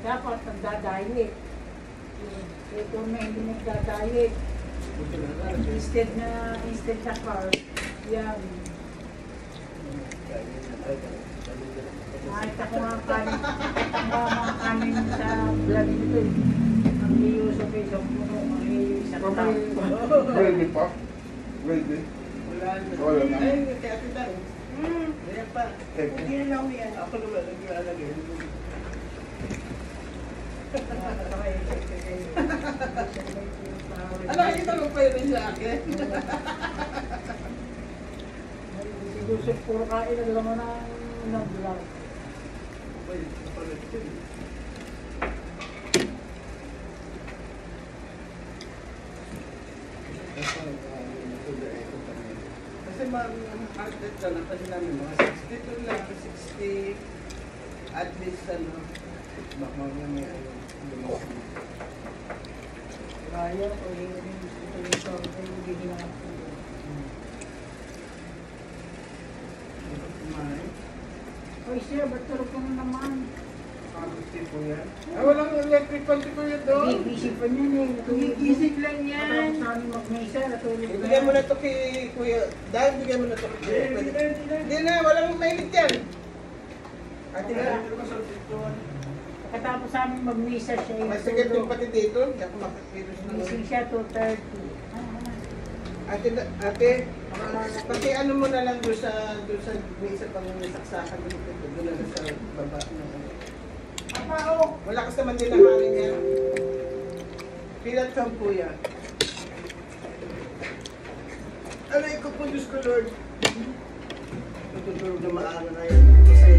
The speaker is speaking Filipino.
Dapat nagdadayit. Ito na hindi nagdadayit. Instead na car, yan. Nakita ko mga kanin sa vlog nito eh. Ang iyo sa Facebook mo, ang iyo sa tao. Ready pa? Ready? Wala na. Ay, kaya ito lang. Kaya pa. Hindi na lang yan. Ako naman, naglalagay. Ano, nakikita mo pa yun sa akin? Siguro puro kain na naman ng vlog. Kasi mag-artet ka lang kasi namin mga 62 lang, 60 at least ano, may Kaya ko yung gusto ko yung ginawa ko. Oy, sir, ba't tulog ka na naman? tipo yan. Ah, walang electric fan tipo yun doon. Busy pa niyan eh. Gumigising lang yan. Matapos namin mag-mesa, natulog na. Bigyan mo na to kay Kuya. Dahil bigyan mo na to kay Kuya. Hindi na, walang mainit yan. Ate na. Pagkatapos namin mag-mesa siya yung May sakit yung pati dito. Hindi ako makakilos na. Gising siya 2:30. Ate, pati ano mo na lang doon sa mesa pang nasaksakan mo dito. Doon lang sa baba. Wala kasi naman din ang hangin yan. Pilat kang Kuya. Aray ko po, Diyos ko, Lord. Tutulog na maaga na yan. Kasi